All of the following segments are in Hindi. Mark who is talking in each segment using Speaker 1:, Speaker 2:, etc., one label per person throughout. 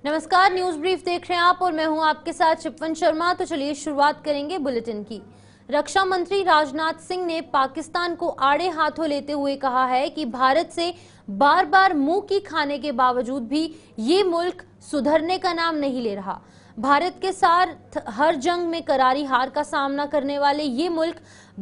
Speaker 1: नमस्कार, न्यूज ब्रीफ देख रहे हैं आप और मैं हूं आपके साथ चिपवन शर्मा। तो चलिए शुरुआत करेंगे बुलेटिन की। रक्षा मंत्री राजनाथ सिंह ने पाकिस्तान को आड़े हाथों लेते हुए कहा है कि भारत से बार बार मुंह की खाने के बावजूद भी ये मुल्क सुधरने का नाम नहीं ले रहा। भारत के साथ हर जंग में करारी हार का सामना करने वाले ये मुल्क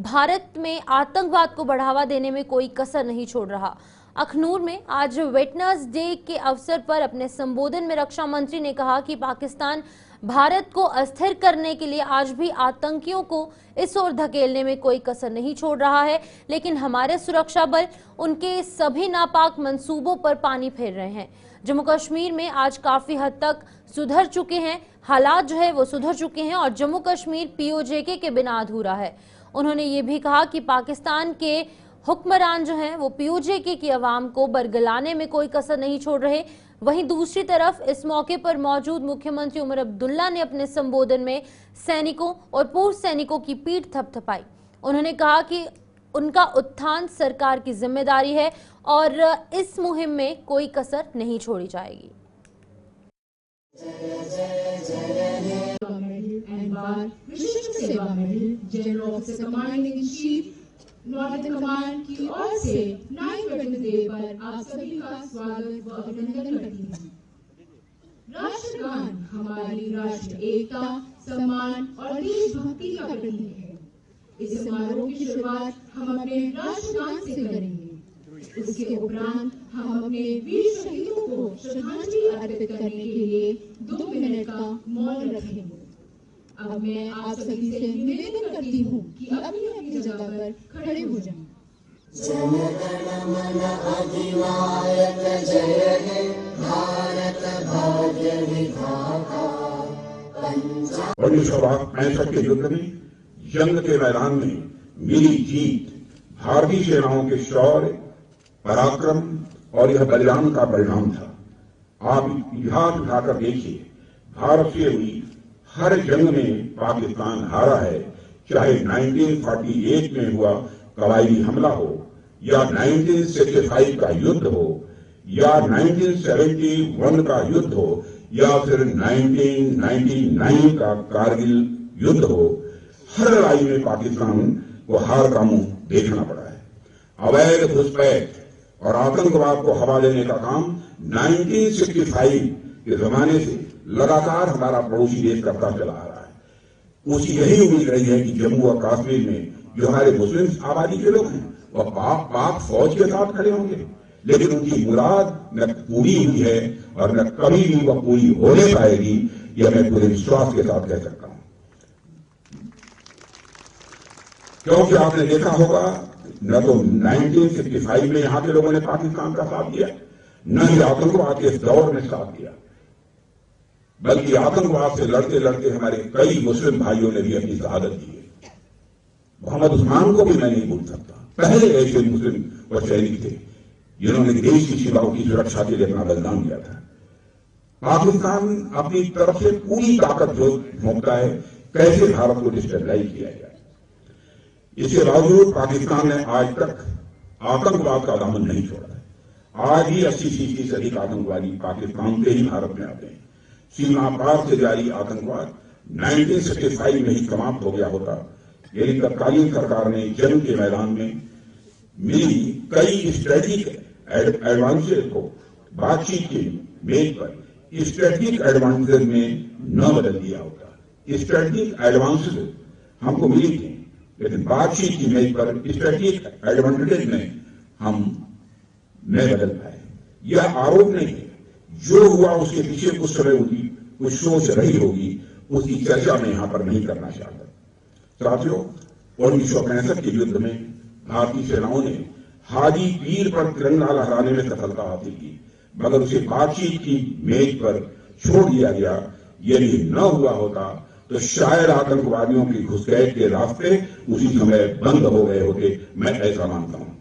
Speaker 1: भारत में आतंकवाद को बढ़ावा देने में कोई कसर नहीं छोड़ रहा। अखनूर में आज वेटनर्स डे के अवसर पर अपने संबोधन में रक्षा मंत्री ने कहा कि पाकिस्तान भारत को अस्थिर करने के लिए आज भी आतंकियों को इस ओर धकेलने में कोई कसर नहीं छोड़ रहा है, लेकिन हमारे सुरक्षा बल उनके सभी नापाक मंसूबों पर पानी फेर रहे हैं। जम्मू कश्मीर में आज काफी हद तक सुधर चुके हैं, हालात जो है वो सुधर चुके हैं और जम्मू कश्मीर पीओजेके के बिना अधूरा है। उन्होंने ये भी कहा कि पाकिस्तान के हुक्मरान जो हैं वो पीओजेके की आवाम को बरगलाने में कोई कसर नहीं छोड़ रहे। वहीं दूसरी तरफ इस मौके पर मौजूद मुख्यमंत्री उमर अब्दुल्ला ने अपने संबोधन में सैनिकों और पूर्व सैनिकों की पीठ थपथपाई। उन्होंने कहा कि उनका उत्थान सरकार की जिम्मेदारी है और इस मुहिम में कोई कसर नहीं छोड़ी जाएगी।
Speaker 2: नॉर्दर्न कमांड की ओर से 9 वेटरन्स डे पर आप सभी का स्वागत व अभिनंदन करती हूँ। राष्ट्रगान हमारी राष्ट्र एकता, सम्मान और देशभक्ति का प्रतीक है। इस समारोह की शुरुआत हम अपने राष्ट्रगान से करेंगे। उसके उपरांत हम अपने वीर शहीदों को श्रद्धांजलि अर्पित करने के लिए 2 मिनट का मौन रखेंगे। अब मैं आप सभी से निवेदन करती हूँ कि अपनी अपनी जगह पर खड़े हो जाएं।
Speaker 3: जन गण मन अधिनायक जय हे भारत भाग्य विधाता।
Speaker 4: 1965 के युद्ध में जंग के मैदान में मिली जीत भारतीय सेनाओं के शौर्य, पराक्रम और यह बलिदान का परिणाम था। आप इतिहास उठाकर देखिए, भारत से हुई हर जंग में पाकिस्तान हारा है, चाहे 1948 में हुआ कबायली हमला हो या 1965 का युद्ध हो या 1971 का युद्ध हो या फिर 1999 का कारगिल युद्ध हो। हर लड़ाई में पाकिस्तान को हार का मुंह देखना पड़ा है। अवैध घुसपैठ और आतंकवाद को हवा देने का काम 1965 के जमाने से लगातार हमारा पड़ोसी देश करता चला आ रहा है। उसकी यही उम्मीद रही है कि जम्मू और कश्मीर में जो हमारे मुस्लिम आबादी के लोग हैं वह पाक फौज के साथ खड़े होंगे, लेकिन उनकी मुराद न पूरी हुई है और न कभी भी वह पूरी होने पाएगी, यह मैं पूरे विश्वास के साथ कह सकता हूं। क्योंकि आपने देखा होगा, न तो 1965 में यहां के लोगों ने पाकिस्तान का साथ दिया, न ही आतंकवाद के दौर में साथ दिया, बल्कि आतंकवाद से लड़ते लड़ते हमारे कई मुस्लिम भाइयों ने भी अपनी शहादत दी है। मोहम्मद उस्मान को भी मैं नहीं भूल सकता। पहले ऐसे मुस्लिम व सैनिक थे जिन्होंने देश की सीमाओं की सुरक्षा के लिए अपना बलिदान दिया था। पाकिस्तान अपनी तरफ से पूरी ताकत झोंकता है कैसे भारत को डिस्टेबलाइज किया जाए। इसके बावजूद पाकिस्तान ने आज तक आतंकवाद का दामन नहीं छोड़ा है। आज ही 80% से अधिक आतंकवादी पाकिस्तान से ही भारत में आते हैं। सीमा पार से जारी आतंकवाद 1965 में ही समाप्त हो गया होता यदि तत्कालीन सरकार ने जंग के मैदान में मिली कई स्ट्रेटेजिक एडवांसेज को बातचीत की मेज पर स्ट्रेटेजिक एडवांसेज में न बदल दिया होता। स्ट्रेटेजिक एडवांसेज हमको मिली थी, लेकिन बातचीत की मेज पर स्ट्रेटेजिक एडवांटेज में हम नहीं बदल पाए। यह आरोप नहीं है, जो हुआ उसके पीछे कुछ समय उनकी कुछ सोच रही होगी, उसकी चर्चा में यहां पर नहीं करना चाहता। साथियों, 1965 के युद्ध में भारतीय सेनाओं ने हाजी पीर पर तिरंगा लहराने में सफलता हासिल की, मगर उसे बातचीत की मेज पर छोड़ दिया गया। यदि न हुआ होता तो शायद आतंकवादियों की घुसपैठ के रास्ते उसी समय बंद हो गए होते, मैं ऐसा मानता हूं।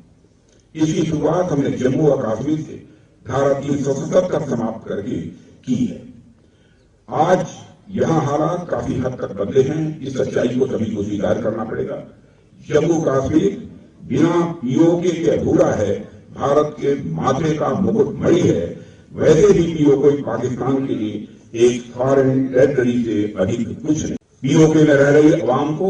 Speaker 4: इसकी शुरुआत हमने जम्मू और कश्मीर से धारा 377 समाप्त करके की है। आज यहां हालात काफी हद तक बदले हैं, इस सच्चाई को सभी को स्वीकार करना पड़ेगा। जम्मू कश्मीर बिना पीओके के अधूरा है, भारत के माथे का मुकुट मणि है, वैसे भी पीओके पाकिस्तान के लिए एक फॉरेन टेरिटरी से अधिक कुछ नहीं। पीओके में रह रही अवाम को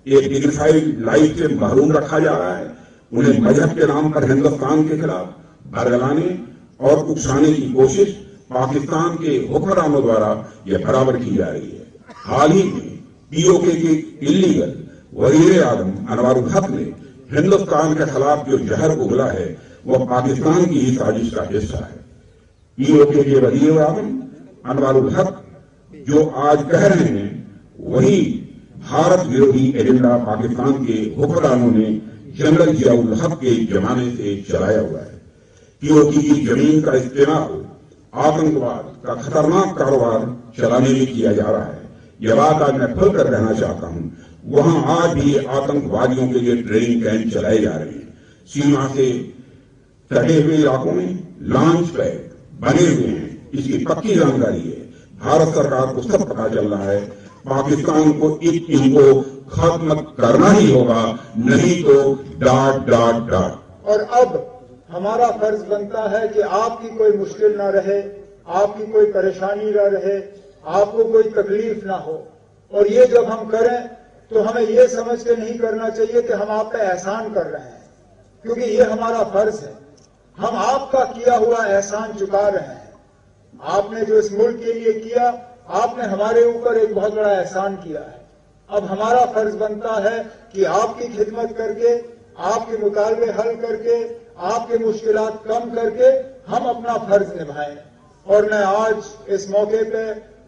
Speaker 4: एक डिग्निफाइड लाइफ से महरूम रखा जा रहा है। उन्हें मजहब के नाम पर हिंदुस्तान के खिलाफ बरगलाने और उकसाने की कोशिश पाकिस्तान के हुक्मरानों द्वारा यह बराबर की जा रही है। हाल ही में पीओके के इलीगल वजीर आजम अनवरुल हक ने हिंदुस्तान के खिलाफ जो जहर उगला है वह पाकिस्तान की ही साजिश का हिस्सा है। पीओके के वजीर आजम अनवरुल हक जो आज कह रहे हैं वही भारत विरोधी एजेंडा पाकिस्तान के हुक्मरानों ने जनरल जियाउल हक के जमाने से चलाया हुआ है। पीओके की जमीन का इस्तेमाल आतंकवाद का खतरनाक कारोबार चलाने में किया जा रहा है। यह बात आज मैं खुलकर कहना चाहता हूं। वहां आज भी आतंकवादियों के लिए ट्रेनिंग कैंप चलाए जा रहे हैं। सीमा से सटे हुए इलाकों में लॉन्च पैड बने हुए हैं, इसकी पक्की जानकारी है। भारत सरकार को सब पता चल रहा है। पाकिस्तान को इनको खत्म करना ही होगा, नहीं तो डाट डाट डाट।
Speaker 5: और अब हमारा फर्ज बनता है कि आपकी कोई मुश्किल ना रहे, आपकी कोई परेशानी ना रहे, आपको कोई तकलीफ ना हो। और ये जब हम करें तो हमें ये समझ के नहीं करना चाहिए कि हम आप पे एहसान कर रहे हैं, क्योंकि ये हमारा फर्ज है। हम आपका किया हुआ एहसान चुका रहे हैं। आपने जो इस मुल्क के लिए किया, आपने हमारे ऊपर एक बहुत बड़ा एहसान किया है। अब हमारा फर्ज बनता है कि आपकी खिदमत करके, आपके मुतालबे हल करके, आपके मुश्किलात कम करके हम अपना फर्ज निभाएं। और मैं आज इस मौके पे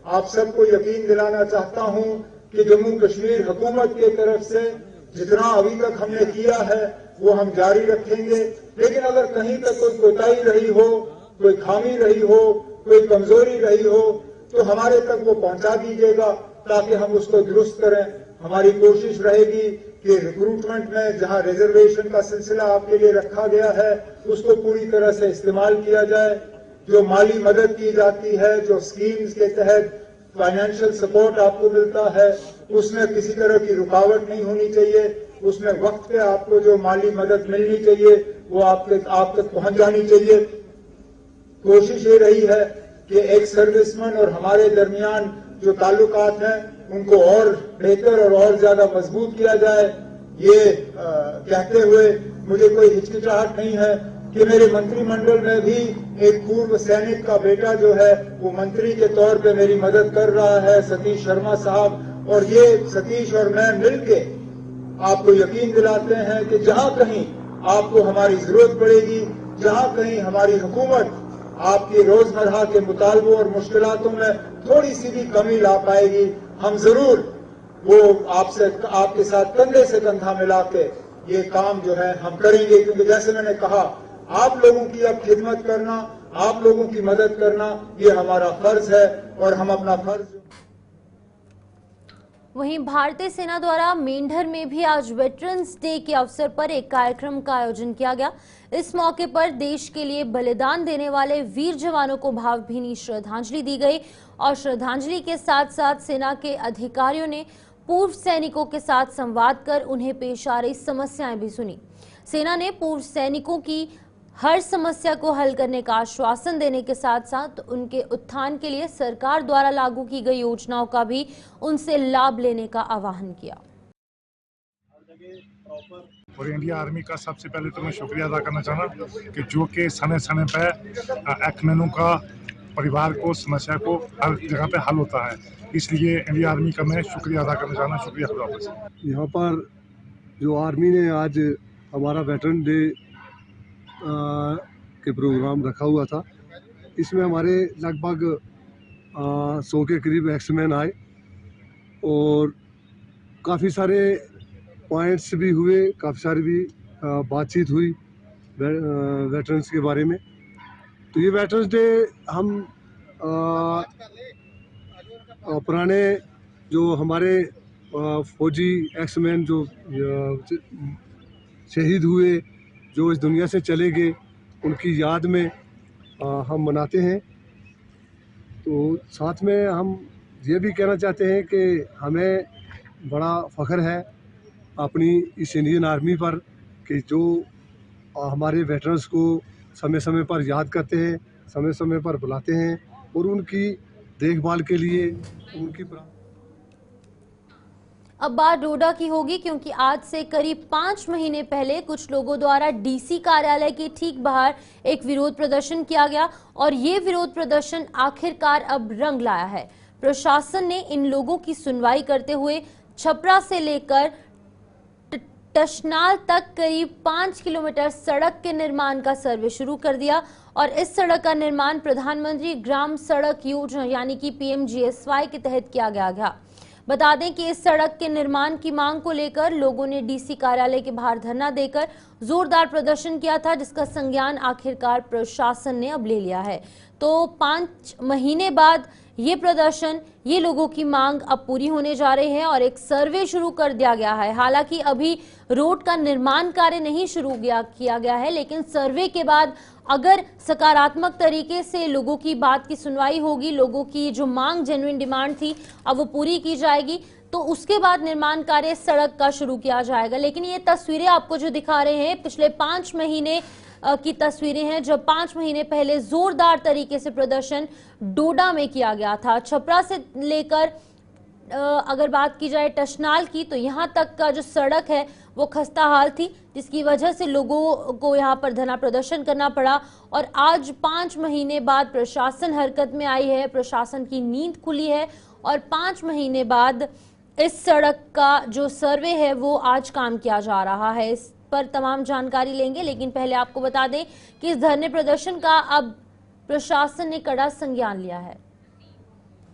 Speaker 5: आप सबको यकीन दिलाना चाहता हूं कि जम्मू कश्मीर हुकूमत की तरफ से जितना अभी तक हमने किया है वो हम जारी रखेंगे। लेकिन अगर कहीं तक कोई कोताही रही हो, कोई खामी रही हो, कोई कमजोरी रही हो, तो हमारे तक वो पहुंचा दीजिएगा ताकि हम उसको दुरुस्त करें। हमारी कोशिश रहेगी कि रिक्रूटमेंट में जहां रिजर्वेशन का सिलसिला आपके लिए रखा गया है उसको पूरी तरह से इस्तेमाल किया जाए। जो माली मदद की जाती है, जो स्कीम्स के तहत फाइनेंशियल सपोर्ट आपको मिलता है, उसमें किसी तरह की रुकावट नहीं होनी चाहिए। उसमें वक्त पे आपको जो माली मदद मिलनी चाहिए वो आप तक पहुंच जानी चाहिए। कोशिश ये रही है कि एक सर्विसमैन और हमारे दरमियान जो ताल्लुकात हैं उनको और बेहतर और ज्यादा मजबूत किया जाए। ये कहते हुए मुझे कोई हिचकिचाहट नहीं है कि मेरे मंत्रिमंडल में भी एक पूर्व सैनिक का बेटा जो है वो मंत्री के तौर पे मेरी मदद कर रहा है, सतीश शर्मा साहब। और ये सतीश और मैं मिलके आपको यकीन दिलाते हैं कि जहां कहीं आपको हमारी जरूरत पड़ेगी, जहां कहीं हमारी हुकूमत आपके रोजमर्रा के मुतालबों और मुश्किलातों में थोड़ी सी भी कमी ला पाएगी, हम जरूर वो आपके साथ कंधे से कंधा मिला के ये काम जो है हम करेंगे। क्योंकि जैसे मैंने कहा, आप लोगों की अब खिदमत करना, आप लोगों की मदद करना ये हमारा फर्ज है और हम अपना फर्ज।
Speaker 1: वहीं भारतीय सेना द्वारा मेंढर में भी आज वेटरन्स डे के अवसर पर एक कार्यक्रम का आयोजन किया गया। इस मौके पर देश के लिए बलिदान देने वाले वीर जवानों को भावभीनी श्रद्धांजलि दी गई और श्रद्धांजलि के साथ साथ सेना के अधिकारियों ने पूर्व सैनिकों के साथ संवाद कर उन्हें पेश आ रही समस्याएं भी सुनी। सेना ने पूर्व सैनिकों की हर समस्या को हल करने का आश्वासन देने के साथ साथ उनके उत्थान के लिए सरकार द्वारा लागू की गई योजनाओं का भी उनसे लाभ लेने का आह्वान किया।
Speaker 6: और इंडिया आर्मी का सबसे पहले तो मैं शुक्रिया अदा करना चाहूँगा कि जो कि समय समय पे एक्मेनों का परिवार को समस्या को हर जगह पे हल होता है, इसलिए इंडिया आर्मी का मैं शुक्रिया अदा करना चाहना। शुक्रिया खुदा हाफिज़।
Speaker 7: यहाँ पर जो आर्मी ने आज हमारा वेटरन डे के प्रोग्राम रखा हुआ था, इसमें हमारे लगभग 100 के करीब एक्समैन आए और काफ़ी सारे पॉइंट्स भी हुए, काफ़ी सारी भी बातचीत हुई वेटरन्स के बारे में। तो ये वेटरन्स डे हम पुराने जो हमारे फौजी एक्समैन जो शहीद हुए, जो इस दुनिया से चले गए, उनकी याद में हम मनाते हैं। तो साथ में हम ये भी कहना चाहते हैं कि हमें बड़ा फ़ख्र है अपनी इस इंडियन आर्मी पर कि जो हमारे वेटरन्स को समय समय पर याद करते हैं, समय समय पर बुलाते हैं और उनकी देखभाल के लिए उनकी
Speaker 1: अब बात डोडा की होगी, क्योंकि आज से करीब 5 महीने पहले कुछ लोगों द्वारा डीसी कार्यालय के ठीक बाहर एक विरोध प्रदर्शन किया गया और ये विरोध प्रदर्शन आखिरकार अब रंग लाया है। प्रशासन ने इन लोगों की सुनवाई करते हुए छपरा से लेकर टशनाल तक करीब 5 किलोमीटर सड़क के निर्माण का सर्वे शुरू कर दिया और इस सड़क का निर्माण प्रधानमंत्री ग्राम सड़क योजना यानी कि PMGSY के तहत किया गया। बता दें कि इस सड़क के निर्माण की मांग को लेकर लोगों ने डीसी कार्यालय के बाहर धरना देकर जोरदार प्रदर्शन किया था, जिसका संज्ञान आखिरकार प्रशासन ने अब ले लिया है। तो 5 महीने बाद ये प्रदर्शन, ये लोगों की मांग अब पूरी होने जा रही है और एक सर्वे शुरू कर दिया गया है। हालांकि अभी रोड का निर्माण कार्य नहीं शुरू किया गया है, लेकिन सर्वे के बाद अगर सकारात्मक तरीके से लोगों की बात की सुनवाई होगी, लोगों की जो मांग, जेन्युइन डिमांड थी, अब वो पूरी की जाएगी, तो उसके बाद निर्माण कार्य सड़क का शुरू किया जाएगा। लेकिन ये तस्वीरें आपको जो दिखा रहे हैं पिछले 5 महीने की तस्वीरें हैं, जब 5 महीने पहले जोरदार तरीके से प्रदर्शन डोडा में किया गया था। छपरा से लेकर अगर बात की जाए टशनाल की, तो यहां तक का जो सड़क है वो खस्ता हाल थी, जिसकी वजह से लोगों को यहां पर धरना प्रदर्शन करना पड़ा। और आज 5 महीने बाद प्रशासन हरकत में आई है, प्रशासन की नींद खुली है और 5 महीने बाद इस सड़क का जो सर्वे है वो आज काम किया जा रहा है। इस पर तमाम जानकारी लेंगे, लेकिन पहले आपको बता दें कि इस धरने प्रदर्शन का अब प्रशासन ने कड़ा संज्ञान लिया है।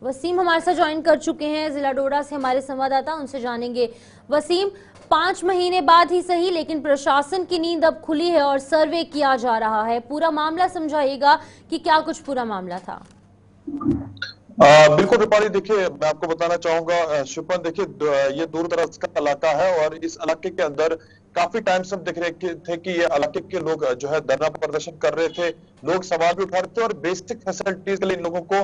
Speaker 1: वसीम हमारे साथ ज्वाइन कर चुके हैं जिला डोडा से, हमारे संवाददाता, उनसे जानेंगे। वसीम, 5 महीने बाद ही सही, लेकिन प्रशासन की नींद अब खुली है और सर्वे किया जा रहा है। पूरा मामला समझाइएगा कि क्या कुछ पूरा मामला था।
Speaker 8: बिल्कुल रूपाली, देखिए मैं आपको बताना चाहूंगा शिपन, देखिए ये दूर दराज का इलाका है और इस इलाके के अंदर काफी टाइम से हम देख रहे थे कि ये इलाके के लोग जो है धरना प्रदर्शन कर रहे थे, लोग सवाल भी उठा रहे थे और बेसिक फैसिलिटीज के लिए इन लोगों को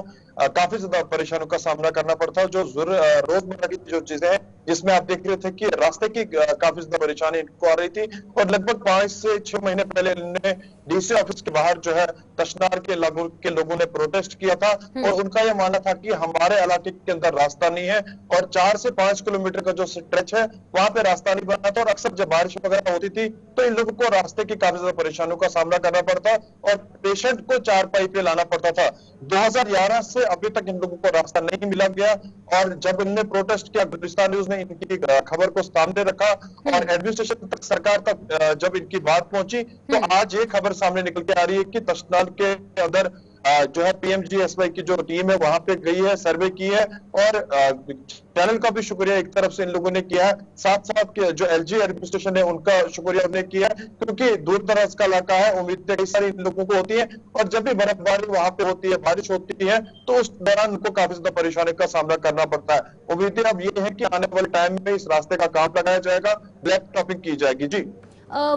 Speaker 8: काफी ज्यादा परेशानियों का सामना करना पड़ता है। जो रोजमर्रा की जो चीजें हैं, जिसमें आप देख रहे थे कि रास्ते की काफी ज्यादा परेशानी इनको आ रही थी और लगभग 5 से 6 महीने पहले इन्होंने डीसी ऑफिस के बाहर जो है टशनाल के लोगों ने प्रोटेस्ट किया था और उनका यह मानना था कि हमारे इलाके के अंदर रास्ता नहीं है और 4 से 5 किलोमीटर का जो स्ट्रेच है वहां पे रास्ता नहीं बना था और अक्सर जब बारिश वगैरह होती थी तो इन लोगों को रास्ते की काफी ज्यादा परेशानियों का सामना करना पड़ता और पेशेंट को 4 पाई पे लाना पड़ता था। 2011 से अभी तक इन लोगों को रास्ता नहीं मिला गया और जब इन्होंने प्रोटेस्ट किया, गुलिस्तान न्यूज ने इनकी खबर को सामने रखा और एडमिनिस्ट्रेशन तक, सरकार तक जब इनकी बात पहुंची तो आज ये खबर सामने निकल के आ रही है कि टशनाल के अंदर जो है PMGSY की जो टीम है वहां पे गई है, सर्वे की है और चैनल का भी शुक्रिया एक तरफ से इन लोगों ने किया है, साथ साथ जो LG एडमिनिस्ट्रेशन है उनका शुक्रिया उन्होंने किया है, क्योंकि दूर दराज का इलाका है, उम्मीदें कई सारी इन लोगों को होती है और जब भी बर्फबारी वहां पे होती है, बारिश होती है तो उस दौरान उनको काफी ज्यादा परेशानी का सामना करना पड़ता है। उम्मीदें अब ये है कि आने वाले टाइम में इस रास्ते का काम लगाया जाएगा, ब्लैक टॉपिंग की जाएगी। जी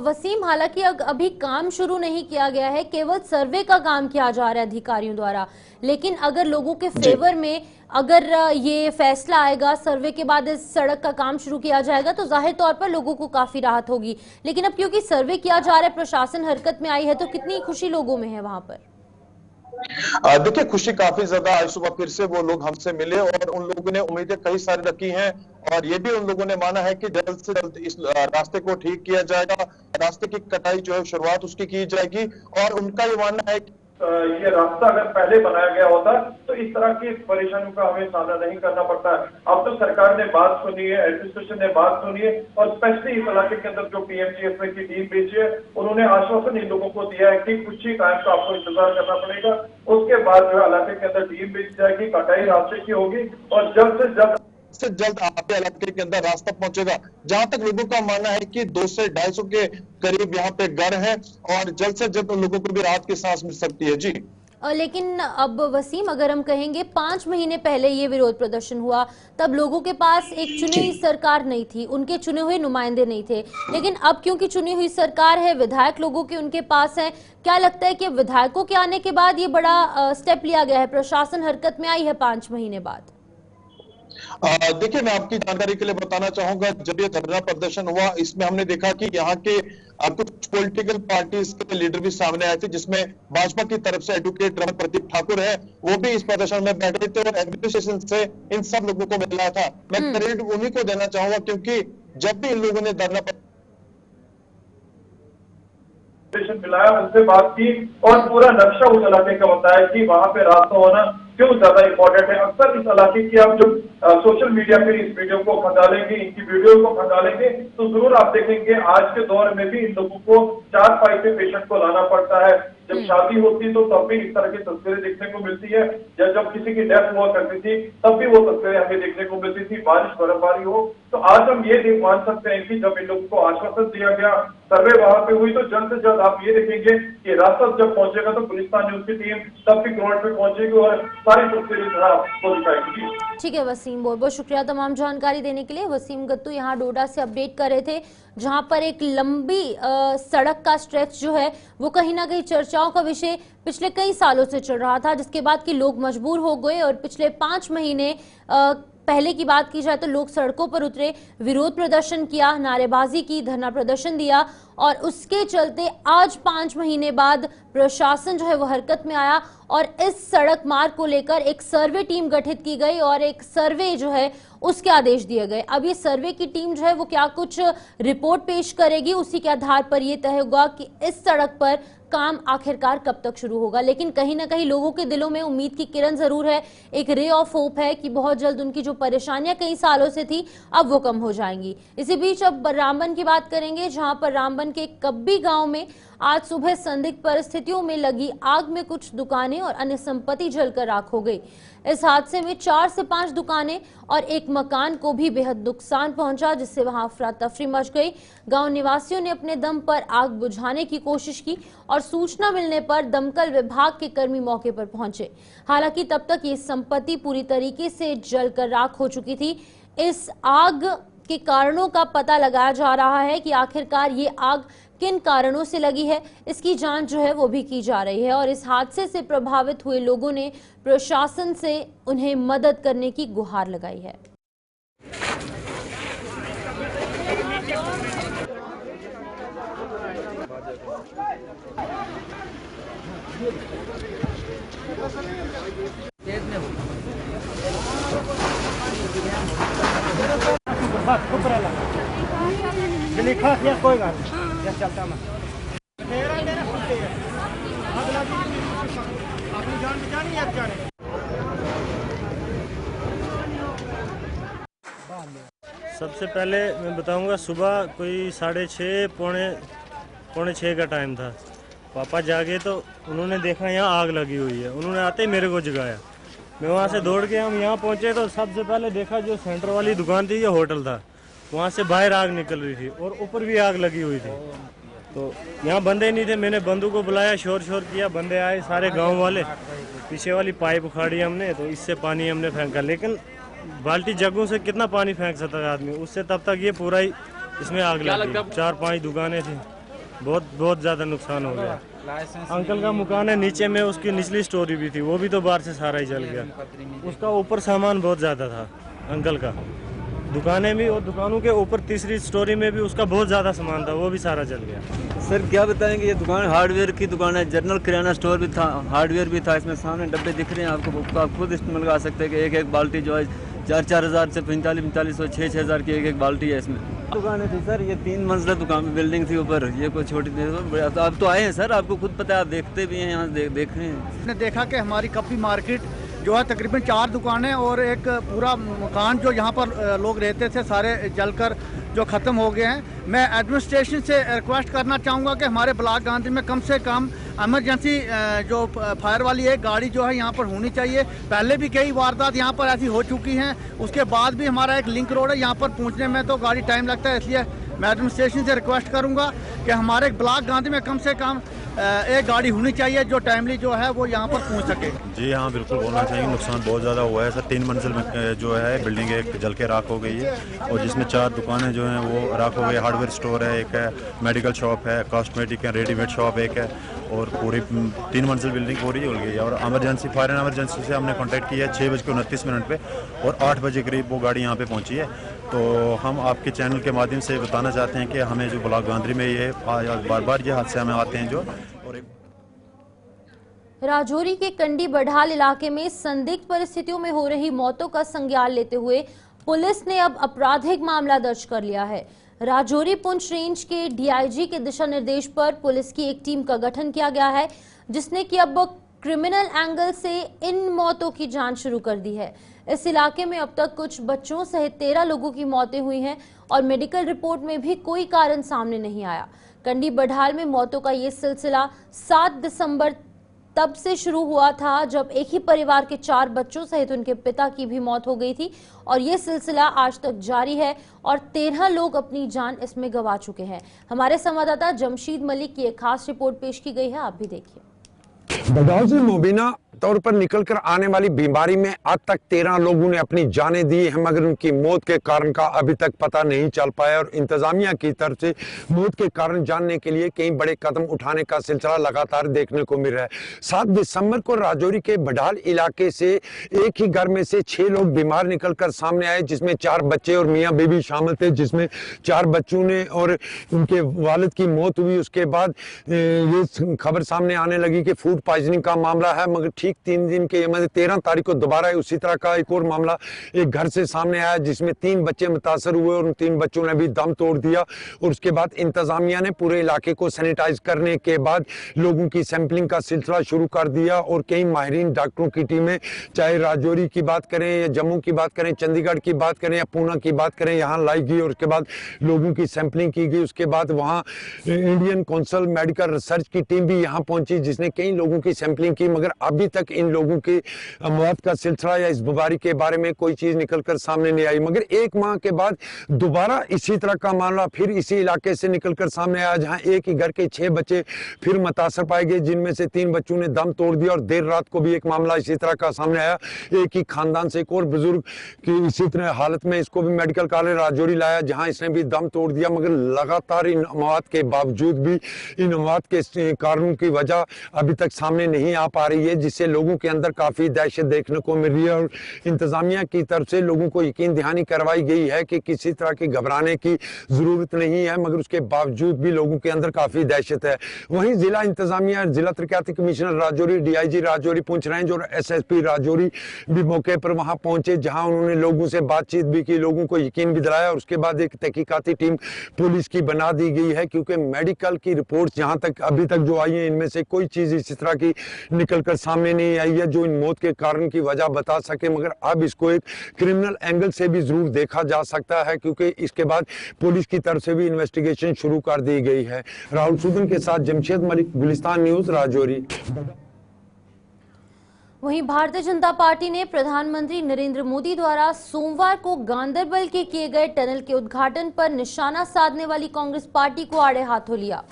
Speaker 1: वसीम, हालांकि अभी काम शुरू नहीं किया गया है, केवल सर्वे का काम किया जा रहा है अधिकारियों द्वारा, लेकिन अगर लोगों के फेवर में अगर ये फैसला आएगा, सर्वे के बाद इस सड़क का काम शुरू किया जाएगा तो जाहिर तौर पर लोगों को काफी राहत होगी। लेकिन अब क्योंकि सर्वे किया जा रहा है, प्रशासन हरकत में आई है, तो कितनी खुशी लोगों में है वहां पर?
Speaker 8: देखिए खुशी काफी ज्यादा, आज सुबह फिर से वो लोग हमसे मिले और उन लोगों ने उम्मीदें कई सारी रखी हैं और ये भी उन लोगों ने माना है कि जल्द से जल्द इस रास्ते को ठीक किया जाएगा, रास्ते की कटाई जो है शुरुआत उसकी की जाएगी और उनका ये मानना है कि
Speaker 9: ये रास्ता अगर पहले बनाया गया होता तो इस तरह की परेशानियों का हमें सामना नहीं करना पड़ता है। अब तो सरकार ने बात सुनी है, एडमिनिस्ट्रेशन ने बात सुनी है और स्पेशली इस इलाके के अंदर जो PMGSY की टीम भेजी है उन्होंने आश्वासन इन लोगों को दिया है कि कुछ ही टाइम का आपको इंतजार करना पड़ेगा, उसके बाद जो है इलाके के अंदर टीम भेजी जाएगी, कटाई रास्ते की होगी और जल्द से जल्द
Speaker 8: आपके इलाके के अंदर रास्ता पहुंचेगा। जहां तक लोगों का मानना है कि 200 से 250 के करीब यहाँ पे घर है और जल्द से जल्द लोगों को भी राहत की सांस मिल सकती है। जी
Speaker 1: लेकिन अब वसीम, अगर हम कहेंगे 5 महीने पहले ये विरोध प्रदर्शन हुआ, तब लोगों के पास एक चुनी हुई सरकार नहीं थी, उनके चुने हुए नुमाइंदे नहीं थे, लेकिन अब क्योंकि चुनी हुई सरकार है, विधायक लोगों के उनके पास है, क्या लगता है कि विधायकों के आने के बाद ये बड़ा स्टेप लिया गया है, प्रशासन हरकत में आई है 5 महीने बाद?
Speaker 8: देखिए, मैं आपकी जानकारी के लिए बताना चाहूंगा, जब ये धरना प्रदर्शन हुआ इसमें हमने देखा कि यहाँ के कुछ पॉलिटिकल पार्टीज के लीडर भी सामने आए थे, जिसमें भाजपा की तरफ से एडवोकेट रमन प्रदीप ठाकुर है, वो भी इस प्रदर्शन में बैठे थे और एडमिनिस्ट्रेशन से इन सब लोगों को मिल रहा था। मैं क्रेडिट उन्हीं को देना चाहूंगा, क्योंकि जब भी इन लोगों ने धरना
Speaker 9: मिलाया, उनसे बात की और पूरा नक्शा उस इलाके का बताया कि वहां पे रास्ता होना क्यों ज्यादा इंपॉर्टेंट है। अक्सर इस इलाके की आप जब सोशल मीडिया पे इस वीडियो को खंगालेंगे, इनकी वीडियो को खंगालेंगे, तो जरूर आप देखेंगे आज के दौर में भी इन लोगों को 4 पे पेशेंट को लाना पड़ता है। जब शादी होती तो तब भी इस तरह की तस्वीरें देखने को मिलती है, या जब किसी की डेथ हुआ करती थी तब भी वो तस्वीरें हमें देखने को मिलती थी, बारिश बर्फबारी हो। तो आज हम ये मान सकते हैं कि जब इन लोगों को आश्वासन दिया गया, सर्वे वहां पे हुई, तो जल्द से जल्द आप ये देखेंगे कि रास्ता जब पहुंचेगा तो पुलिस न्यूज की टीम तब भी ग्राउंड पे पहुंचेगी और सारी तस्वीरें जो है आपको दिखाएगी।
Speaker 1: ठीक है वसीम, बहुत बहुत शुक्रिया तमाम जानकारी देने के लिए। वसीम गत्तू यहाँ डोडा से अपडेट कर रहे थे, जहां पर एक लंबी सड़क का स्ट्रेच जो है वो कहीं ना कहीं चर्चाओं का विषय पिछले कई सालों से चल रहा था, जिसके बाद कि लोग मजबूर हो गए और पिछले 5 महीने पहले की बात की जाए तो लोग सड़कों पर उतरे, विरोध प्रदर्शन किया, नारेबाजी की, धरना प्रदर्शन दिया और उसके चलते आज 5 महीने बाद प्रशासन जो है वो हरकत में आया और इस सड़क मार्ग को लेकर एक सर्वे टीम गठित की गई और एक सर्वे जो है उसके आदेश दिए गए। अब ये सर्वे की टीम जो है वो क्या कुछ रिपोर्ट पेश करेगी, उसी के आधार पर यह तय होगा कि इस सड़क पर काम आखिरकार कब तक शुरू होगा। लेकिन कहीं ना कहीं लोगों के दिलों में उम्मीद की किरण जरूर है, एक रे ऑफ होप है कि बहुत जल्द उनकी जो परेशानियां कई सालों से थी अब वो कम हो जाएंगी। इसी बीच अब रामबन की बात करेंगे, जहां पर रामबन के कब्बी गांव में आज सुबह संदिग्ध परिस्थितियों में लगी आग में कुछ दुकानें और अन्य संपत्ति जलकर राख हो गई। इस हादसे में 4 से 5 दुकानें और एक मकान को भी बेहद नुकसान पहुंचा, जिससे वहां अफरा तफरी मच गई। गांव निवासियों ने अपने दम पर आग बुझाने की कोशिश की और सूचना मिलने पर दमकल विभाग के कर्मी मौके पर पहुंचे। हालांकि तब तक ये संपत्ति पूरी तरीके से जलकर राख हो चुकी थी। इस आग के कारणों का पता लगाया जा रहा है कि आखिरकार ये आग किन कारणों से लगी है, इसकी जांच जो है वो भी की जा रही है और इस हादसे से प्रभावित हुए लोगों ने प्रशासन से उन्हें मदद करने की गुहार लगाई है।
Speaker 10: लिखा कोई बात चलता मैं अपनी जान बचानी है जाने। सबसे पहले मैं बताऊंगा, सुबह कोई 6:30 पौने 6 का टाइम था। पापा जागे तो उन्होंने देखा यहाँ आग लगी हुई है, उन्होंने आते ही मेरे को जगाया। मैं वहाँ से दौड़ के हम यहाँ पहुँचे तो सबसे पहले देखा जो सेंटर वाली दुकान थी, ये होटल था, वहाँ से बाहर आग निकल रही थी और ऊपर भी आग लगी हुई थी। तो यहाँ बंदे नहीं थे, मैंने बंदों को बुलाया, शोर किया, बंदे आए सारे गांव वाले, पीछे वाली पाइप उखाड़ी हमने, तो इससे पानी हमने फेंका। लेकिन बाल्टी जगहों से कितना पानी फेंक सकता है आदमी, उससे तब तक ये पूरा ही इसमें आग लगी। 4-5 दुकानें थी, बहुत ज़्यादा नुकसान हो गया। अंकल का मकान है नीचे में, उसकी निचली स्टोरी भी थी, वो भी तो बाहर से सारा ही जल गया। उसका ऊपर सामान बहुत ज़्यादा था अंकल का, दुकानें भी, और दुकानों के ऊपर तीसरी स्टोरी में भी उसका बहुत ज़्यादा सामान था, वो भी सारा जल गया।
Speaker 11: सर क्या बताएंगे, ये दुकान हार्डवेयर की दुकान है, जनरल किराना स्टोर भी था, हार्डवेयर भी था। इसमें सामने डब्बे दिख रहे हैं आपको, आप खुद इसमें लगा सकते हैं कि एक बाल्टी जो है 4-4 हज़ार से 4500 6-6 हज़ार की एक बाल्टी है इसमें। दुकानें थी सर, ये 3 मंजिला दुकान बिल्डिंग थी ऊपर, ये कोई छोटी नहीं। अब तो आए हैं सर, आपको खुद पता है, आप देखते भी हैं, यहाँ देख रहे हैं।
Speaker 10: मैंने देखा कि हमारी कब्बी मार्केट जो है तकरीबन 4 दुकानें और एक पूरा मकान जो यहाँ पर लोग रहते थे सारे जलकर जो ख़त्म हो गए हैं। मैं एडमिनिस्ट्रेशन से रिक्वेस्ट करना चाहूँगा कि हमारे ब्लॉक गांधी में कम से कम इमरजेंसी जो फायर वाली एक गाड़ी जो है यहाँ पर होनी चाहिए। पहले भी कई वारदात यहाँ पर ऐसी हो चुकी हैं, उसके बाद भी हमारा एक लिंक रोड है, यहाँ पर पहुँचने में तो गाड़ी टाइम लगता है। इसलिए मैं एडमिनिस्ट्रेशन से रिक्वेस्ट करूँगा कि हमारे ब्लॉक गांधी में कम से कम एक गाड़ी होनी चाहिए जो टाइमली जो है वो यहाँ पर पहुँच सके।
Speaker 12: जी हाँ, बिल्कुल बोलना चाहिए, नुकसान बहुत ज़्यादा हुआ है सर। 3 मंजिल में जो है बिल्डिंग एक जल के राख हो गई है और जिसमें 4 दुकानें जो हैं वो राख हो गई। हार्डवेयर स्टोर है, एक है मेडिकल शॉप है, कॉस्मेटिक है, रेडीमेड शॉप एक है और पूरी 3 मंजिल बिल्डिंग पूरी जल गई है। और एमरजेंसी फायर एंड एमरजेंसी से हमने कांटेक्ट किया है 6:29 पे और 8 बजे करीब वो गाड़ी यहाँ पे पहुँची है। तो हम आपके चैनल के माध्यम से बताना चाहते हैं कि हमें जो ब्लॉक गांधरी में ये बार बार ये हादसे हमें आते हैं जो। और
Speaker 1: राजौरी के कंडी बढ़ाल इलाके में संदिग्ध परिस्थितियों में हो रही मौतों का संज्ञान लेते हुए पुलिस ने अब आपराधिक मामला दर्ज कर लिया है। राजौरी पुंछ रेंज के डीआईजी के दिशा निर्देश पर पुलिस की एक टीम का गठन किया गया है, जिसने कि अब क्रिमिनल एंगल से इन मौतों की जांच शुरू कर दी है। इस इलाके में अब तक कुछ बच्चों सहित 13 लोगों की मौतें हुई हैं और मेडिकल रिपोर्ट में भी कोई कारण सामने नहीं आया। कंडी बढ़ाल में मौतों का ये सिलसिला 7 दिसंबर तब से शुरू हुआ था जब एक ही परिवार के 4 बच्चों सहित उनके पिता की भी मौत हो गई थी और ये सिलसिला आज तक जारी है और 13 लोग अपनी जान इसमें गंवा चुके हैं। हमारे संवाददाता जमशीद मलिक की एक खास रिपोर्ट पेश की गई है, आप भी देखिए।
Speaker 13: बदौल से मुबीना तौर पर निकलकर आने वाली बीमारी में आज तक 13 लोगों ने अपनी जानें दी हैं, मगर उनकी मौत के कारण का अभी तक पता नहीं चल पाया और इंतजामिया की तरफ से मौत के कारण जानने के लिए कई बड़े कदम उठाने का सिलसिला लगातार देखने को मिल रहा है। 7 दिसंबर को राजौरी के बढ़ाल इलाके से एक ही घर में से 6 लोग बीमार निकलकर सामने आए, जिसमें 4 बच्चे और मियाँ बीवी शामिल थे, जिसमें 4 बच्चों ने और उनके वालिद की मौत हुई। उसके बाद ये खबर सामने आने लगी कि फूड पॉइजनिंग का मामला है, मगर ठीक 3 दिन के मतलब 13 तारीख को दोबारा उसी तरह का एक और मामला एक घर से सामने आया, जिसमें 3 बच्चे मुतासर हुए और उन 3 बच्चों ने भी दम तोड़ दिया। और उसके बाद इंतजामिया ने पूरे इलाके को सैनिटाइज करने के बाद लोगों की सैंपलिंग का सिलसिला शुरू कर दिया और कई माहिरीन डॉक्टरों की टीमें, चाहे राजौरी की बात करें या जम्मू की बात करें, चंडीगढ़ की बात करें या पूना की बात करें, यहाँ लाई गई और उसके बाद लोगों की सैंपलिंग की गई। उसके बाद वहाँ इंडियन काउंसिल मेडिकल रिसर्च की टीम भी यहाँ पहुंची, जिसने कई लोगों की सैंपलिंग की, मगर अभी तक इन लोगों की मौत का सिलसिला या इस बीमारी के बारे में कोई चीज निकलकर सामने नहीं आई। मगर 1 माह के बाद दोबारा इसी तरह का मामला फिर इसी इलाके से निकलकर सामने आया, जहां एक ही घर के 6 बच्चे फिर मुतासर पाए गए, जिनमें से 3 बच्चों ने दम तोड़ दिया। और देर रात को भी एक मामला इसी तरह का सामने आया, एक ही खानदान से एक और बुजुर्ग की इसी तरह हालत में, इसको भी मेडिकल कॉलेज राजौरी लाया, जहां इसने भी दम तोड़ दिया। मगर लगातार इन मौत के बावजूद भी इन मौत के कारणों की वजह अभी तक सामने नहीं आ पा रही है, जिससे लोगों के अंदर काफी दहशत देखने को मिल रही है। और इंतजामिया की तरफ से लोगों को यकीन दहानी करवाई गई है कि किसी तरह की घबराने की जरूरत नहीं है, मगर उसके बावजूद भी लोगों के अंदर काफी दहशत है। वहीं जिला इंतजामिया, जिला तरक्याती commissioner Rajouri, DIG Rajouri Poonch range और एसएसपी राजौरी भी मौके पर वहां पहुंचे, जहां उन्होंने लोगों से बातचीत भी की, लोगों को यकीन भी दिलाया। और उसके बाद एक तहकीकाती टीम पुलिस की बना दी गई है, क्योंकि मेडिकल की रिपोर्ट जहां तक अभी तक जो आई है, इनमें से कोई चीज इस तरह की निकलकर सामने नहीं आई है जो इन मौत के कारण की वजह बता सके। मगर अब इसको एक क्रिमिनल एंगल से भी जरूर देखा जा सकता है, क्योंकि इसके बाद पुलिस की तरफ से भी इन्वेस्टिगेशन शुरू कर दी गई है। राहुल सूदन के साथ जमशेद मलिक, गुलिस्तान न्यूज, राजौरी।
Speaker 1: वहीं भारतीय जनता पार्टी ने प्रधानमंत्री नरेंद्र मोदी द्वारा सोमवार को गांदरबल के किए गए टनल के उद्घाटन पर निशाना साधने वाली कांग्रेस पार्टी को आड़े हाथों लिया।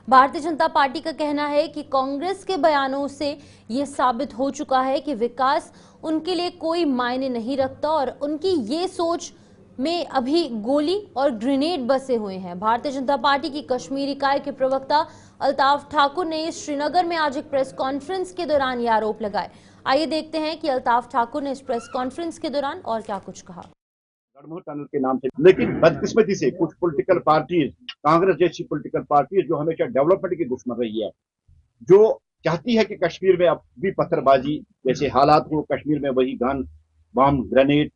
Speaker 1: भारतीय जनता पार्टी का कहना है कि कांग्रेस के बयानों से ये साबित हो चुका है कि विकास उनके लिए कोई मायने नहीं रखता और उनकी ये सोच में अभी गोली और ग्रेनेड बसे हुए हैं। भारतीय जनता पार्टी की कश्मीर इकाई के प्रवक्ता अल्ताफ ठाकुर ने श्रीनगर में आज एक प्रेस कॉन्फ्रेंस के दौरान ये आरोप लगाए। आइए देखते हैं कि अल्ताफ ठाकुर ने इस प्रेस कॉन्फ्रेंस के दौरान और क्या कुछ कहा।
Speaker 14: गढ़मुख टनल के नाम से, लेकिन बदकिस्मती से कुछ पॉलिटिकल पार्टीज, कांग्रेस जैसी पॉलिटिकल पार्टीज जो हमेशा डेवलपमेंट की दुश्मन रही है, जो चाहती है कि कश्मीर में अब भी पत्थरबाजी जैसे हालात हो, कश्मीर में वही गन, बम, ग्रेनेड,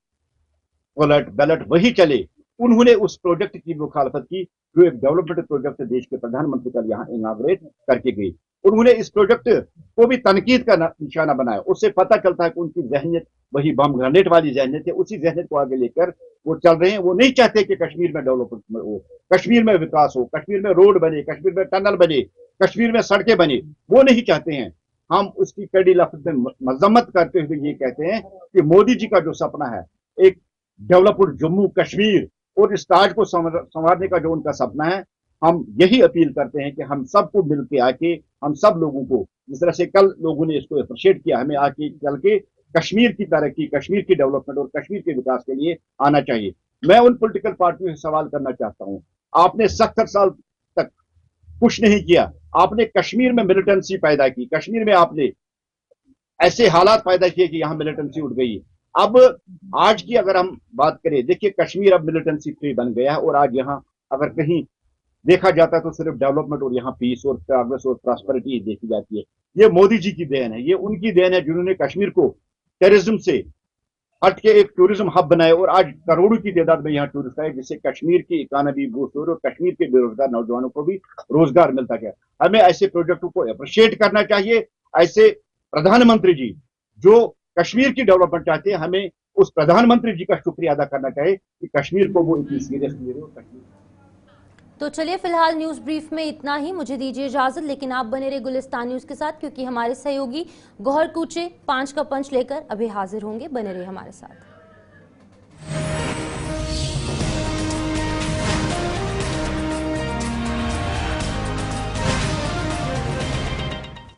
Speaker 14: बुलेट, बैलेट वही चले, उन्होंने उस प्रोजेक्ट की मुखालफत की जो एक डेवलपमेंट प्रोजेक्ट देश के प्रधानमंत्री कल यहाँ इनाग्रेट करके गई। उन्होंने इस प्रोजेक्ट को भी तनकीद का निशाना बनाया। उससे पता चलता है कि उनकी जहनियत वही बम ग्रेनेड वाली जहनियत है, उसी जहनियत को आगे लेकर वो चल रहे हैं। वो नहीं चाहते कि कश्मीर में डेवलपमेंट हो, कश्मीर में विकास हो, कश्मीर में रोड बने, कश्मीर में टनल बने, कश्मीर में सड़कें बने, वो नहीं चाहते हैं। हम उसकी कड़ी लफ्ज में मजम्मत करते हुए ये कहते हैं कि मोदी जी का जो सपना है, एक डेवलप्ड जम्मू कश्मीर और इस ताज को संवारने का जो उनका सपना है, हम यही अपील करते हैं कि हम सबको मिल के आके, हम सब लोगों को, जिस तरह से कल लोगों ने इसको अप्रिशिएट किया, हमें आके चल के कश्मीर की तरक्की, कश्मीर की डेवलपमेंट और कश्मीर के विकास के लिए आना चाहिए। मैं उन पॉलिटिकल पार्टियों से सवाल करना चाहता हूं, आपने 70 साल तक कुछ नहीं किया। आपने कश्मीर में मिलिटेंसी पैदा की, कश्मीर में आपने ऐसे हालात पैदा किए कि यहां मिलिटेंसी उठ गई। अब आज की अगर हम बात करें, देखिए कश्मीर अब मिलिटेंसी फ्री बन गया है और आज यहाँ अगर कहीं देखा जाता है तो सिर्फ डेवलपमेंट और यहाँ पीस और प्रोग्रेस और प्रॉस्पेरिटी देखी जाती है। ये मोदी जी की देन है, ये उनकी देन है जिन्होंने कश्मीर को टेररिज्म से हट के एक टूरिज्म हब बनाए और आज करोड़ों की तादाद में यहाँ टूरिस्ट आए, जिससे कश्मीर की इकोनॉमी बूस्ट हो रही और कश्मीर के बेरोजगार नौजवानों को भी रोजगार मिलता गया। हमें ऐसे प्रोजेक्टों को अप्रिशिएट करना चाहिए। ऐसे प्रधानमंत्री जी जो कश्मीर की डेवलपमेंट चाहते हैं, हमें उस प्रधानमंत्री जी का शुक्रिया अदा करना चाहिए कि कश्मीर को वो इतनी सीरियस ले रहे हो।
Speaker 1: तो चलिए फिलहाल न्यूज ब्रीफ में इतना ही, मुझे दीजिए इजाजत, लेकिन आप बने रहे गुलिस्तान न्यूज के साथ क्योंकि हमारे सहयोगी गौहर कूचे 5 का पंच लेकर अभी हाजिर होंगे। बने रहे हमारे साथ।